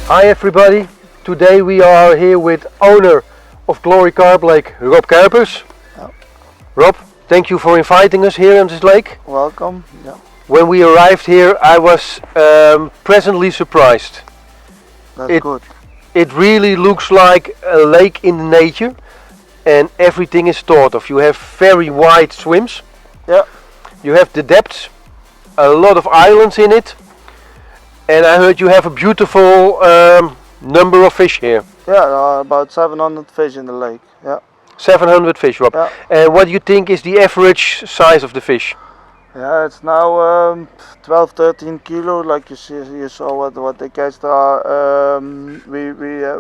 Hi everybody, today we are here with owner of Glory Carp Lake, Rob Kuipers. Yeah. Rob, thank you for inviting us here on this lake. Welcome. Yeah. When we arrived here I was pleasantly surprised. That's good. It really looks like a lake in nature and everything is thought of. You have very wide swims. Yeah. You have the depths, a lot of islands in it. And I heard you have a beautiful number of fish here. Yeah, about 700 fish in the lake. Yeah. 700 fish, Rob. Yeah. And what do you think is the average size of the fish? Yeah, it's now 12, 13 kilo. Like you saw what they catch there. We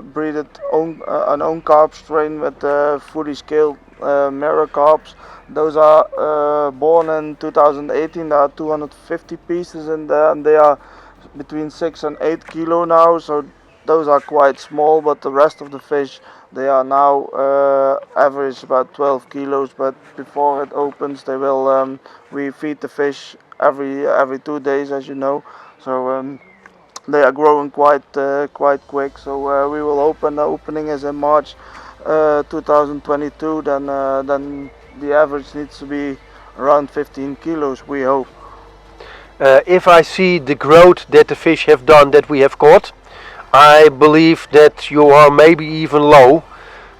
breeded an own carp strain with fully scaled mirror carps. Those are born in 2018. There are 250 pieces in there, and they are between 6 and 8 kilo now, so those are quite small, but the rest of the fish, they are now average about 12 kilos, but before it opens they will we feed the fish every 2 days, as you know, so they are growing quite quick, so we will open. The opening is in March 2022, then the average needs to be around 15 kilos, we hope. If I see the growth that the fish have done that we have caught, I believe that you are maybe even low,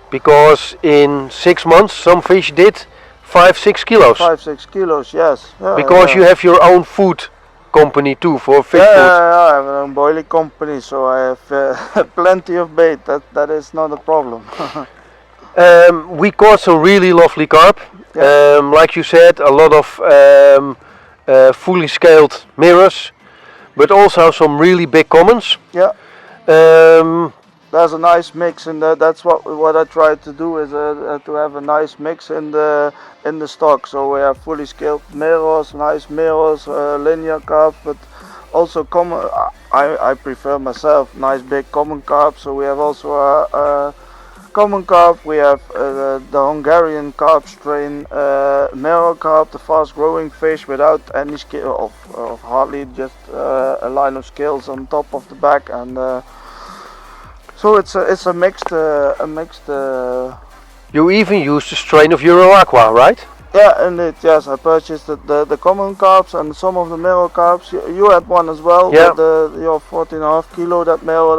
because in 6 months some fish did 5-6 kilos. 5-6 kilos, yes. Yeah, because you have your own food company too for fish food. Yeah, I have an own boiling company, so I have plenty of bait. That is not a problem. We caught some really lovely carp. Yeah. Like you said, a lot of fully scaled mirrors, but also some really big commons. Yeah. There's a nice mix, and that's what I try to do, is to have a nice mix in the stock. So we have fully scaled mirrors, nice mirrors, linear carp, but also common. I prefer myself nice big common carp. So we have also a common carp, we have the Hungarian carp strain, mirror carp, the fast growing fish without any scale of hardly just a line of scales on top of the back, and so it's a mixed. You even use the strain of Euro Aqua, right? Yeah, indeed. Yes, I purchased the common carps and some of the mirror carps. You had one as well. Yeah. Your 14.5 kilo, that mirror,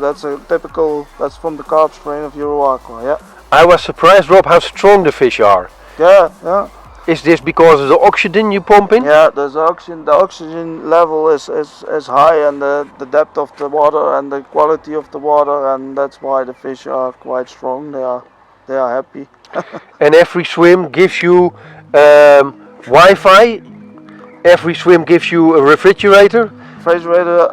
that's a typical. That's from the carp strain of Euro Aqua. Yeah. I was surprised, Rob, how strong the fish are. Yeah, yeah. Is this because of the oxygen you pump in? Yeah, there's oxygen. The oxygen level is high, and the depth of the water and the quality of the water, and that's why the fish are quite strong. They are happy. And every swim gives you Wi-Fi. Every swim gives you a refrigerator. Refrigerator,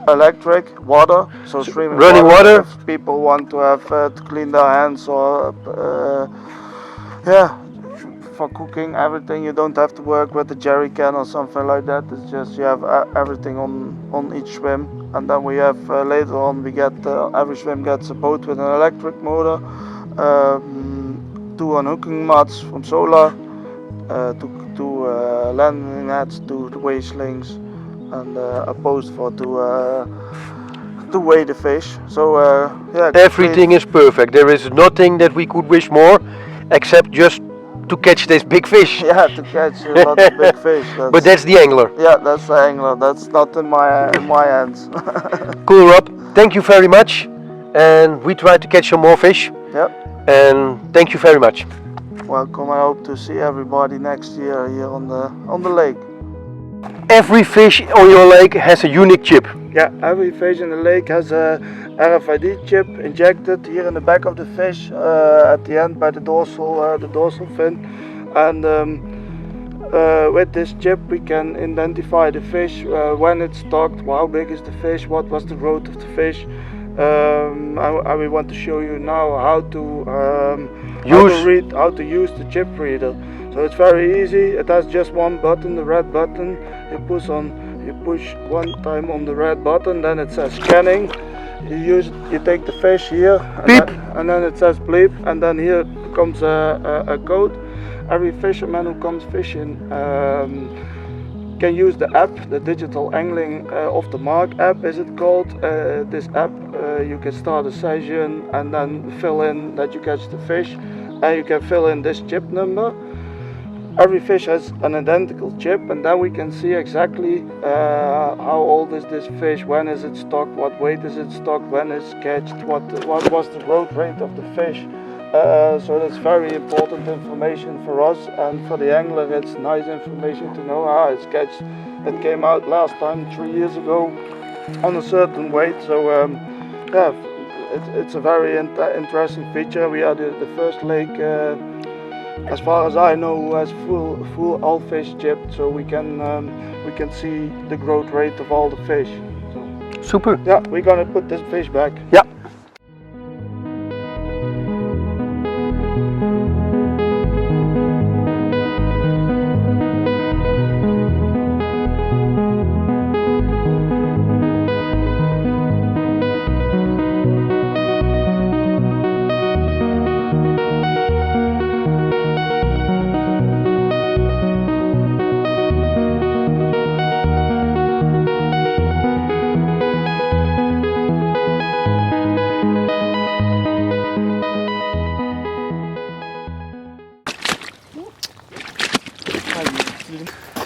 electric, water. So streaming running water. If people want to have to clean their hands, or yeah, for cooking, everything. You don't have to work with a jerry can or something like that. It's just you have everything on each swim, and then we have later on we get every swim gets a boat with an electric motor. 2 unhooking mats from solar, two landing nets, 2 weigh slings, and a post to weigh the fish. So yeah, everything is perfect. There is nothing that we could wish more, except just to catch this big fish. Yeah, to catch a lot of big fish. But that's the angler. Yeah, that's the angler. That's not in my hands. Cool, Rob. Thank you very much, and we try to catch some more fish. Yep. And thank you very much. Welcome. I hope to see everybody next year here on the lake. Every fish on your lake has a unique chip. Yeah, every fish in the lake has a RFID chip injected here in the back of the fish, at the end by the dorsal fin, and with this chip we can identify the fish, when it's stocked, how big is the fish, what was the growth of the fish. I want to show you now how to use the chip reader. So it's very easy. It has just one button, the red button. You push one time on the red button, then it says scanning. You take the fish here, and then it says bleep, and then here comes a code. Every fisherman who comes fishing can use the app, the digital angling off the mark app is it called. This app you can start a session and then fill in that you catch the fish, and you can fill in this chip number. Every fish has an identical chip, and then we can see exactly how old is this fish, when is it stocked, what weight is it stocked, when it's catched, what was the growth rate of the fish. So that's very important information for us, and for the angler it's nice information to know it's catched. It came out last time 3 years ago on a certain weight. So yeah, it's a very interesting feature. We are the first lake, as far as I know, who has full all fish chipped, so we can see the growth rate of all the fish. So, super. Yeah, we're gonna put this fish back. Yeah.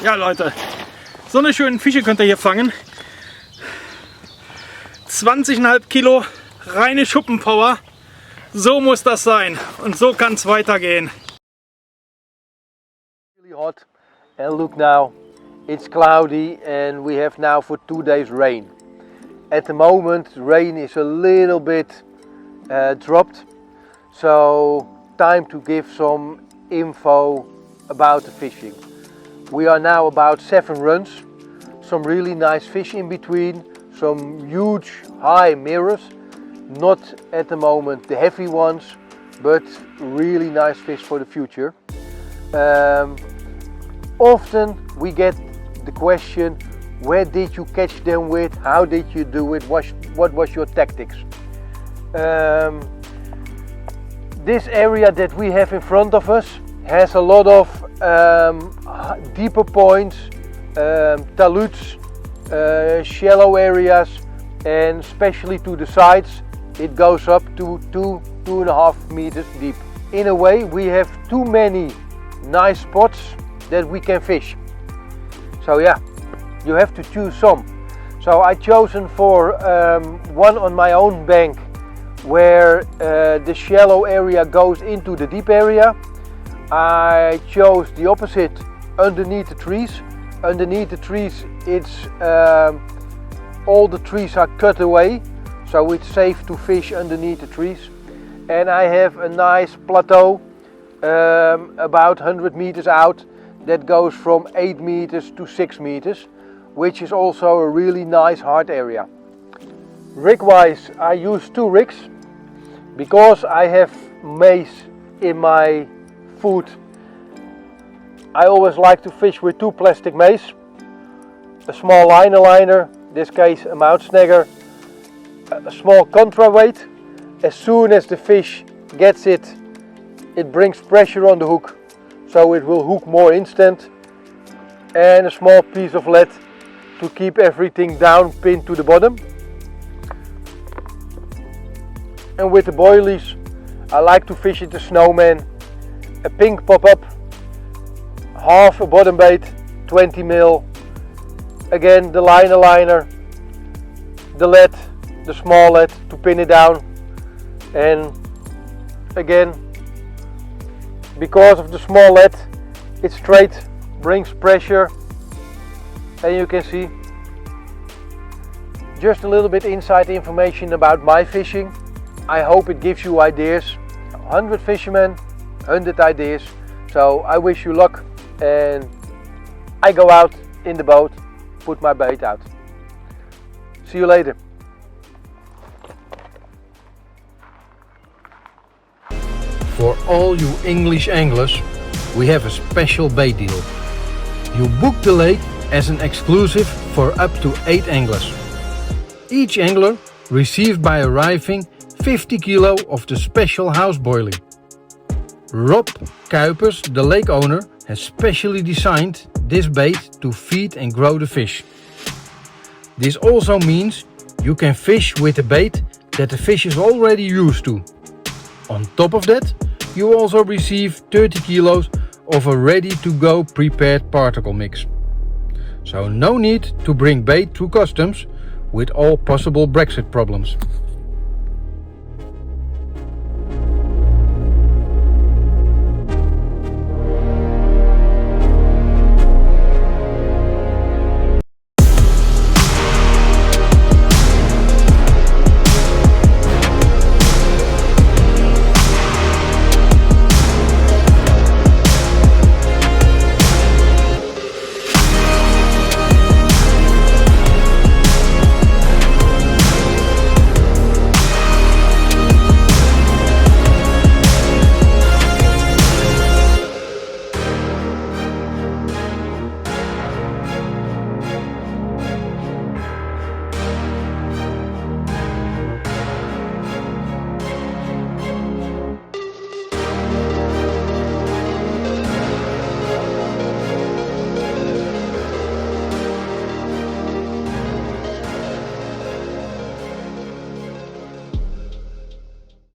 Ja Leute, so eine schönen Fische könnt ihr hier fangen. 20,5 Kilo, reine Schuppenpower. So muss das sein und so kann es weitergehen. Really hot, and look now, it's cloudy and we have now for 2 days rain. At the moment rain is a little bit dropped, so time to give some info about the fishing. We are now about 7 runs, some really nice fish in between, some huge high mirrors, not at the moment the heavy ones, but really nice fish for the future. Often we get the question, where did you catch them with, how did you do it, what was your tactics? This area that we have in front of us has a lot of deeper points, talus, shallow areas, and especially to the sides it goes up to 2.5 meters deep. In a way we have too many nice spots that we can fish. So yeah, you have to choose some. So I chosen for one on my own bank where the shallow area goes into the deep area. I chose the opposite underneath the trees. Underneath the trees it's all the trees are cut away, so it's safe to fish underneath the trees. And I have a nice plateau about 100 meters out that goes from 8 meters to 6 meters, which is also a really nice hard area. Rig wise I use 2 rigs because I have mace in my food. I always like to fish with 2 plastic mace, a small liner, this case a mount snagger, a small contra weight. As soon as the fish gets it, it brings pressure on the hook, so it will hook more instant, and a small piece of lead to keep everything down pinned to the bottom. And with the boilies I like to fish it the snowman, a pink pop-up, half a bottom bait, 20 mil, again the liner, the lead, the small lead to pin it down, and again because of the small lead it's straight, brings pressure, and you can see just a little bit inside information about my fishing. I hope it gives you ideas. 100 fishermen, 100 ideas. So I wish you luck, and I go out in the boat, put my bait out. See you later. For all you English anglers, we have a special bait deal. You book the lake as an exclusive for up to 8 anglers. Each angler received by arriving 50 kilo of the special house boiling. Rob Kuipers, the lake owner, has specially designed this bait to feed and grow the fish. This also means you can fish with a bait that the fish is already used to. On top of that, you also receive 30 kilos of a ready-to-go prepared particle mix. So no need to bring bait through customs with all possible Brexit problems.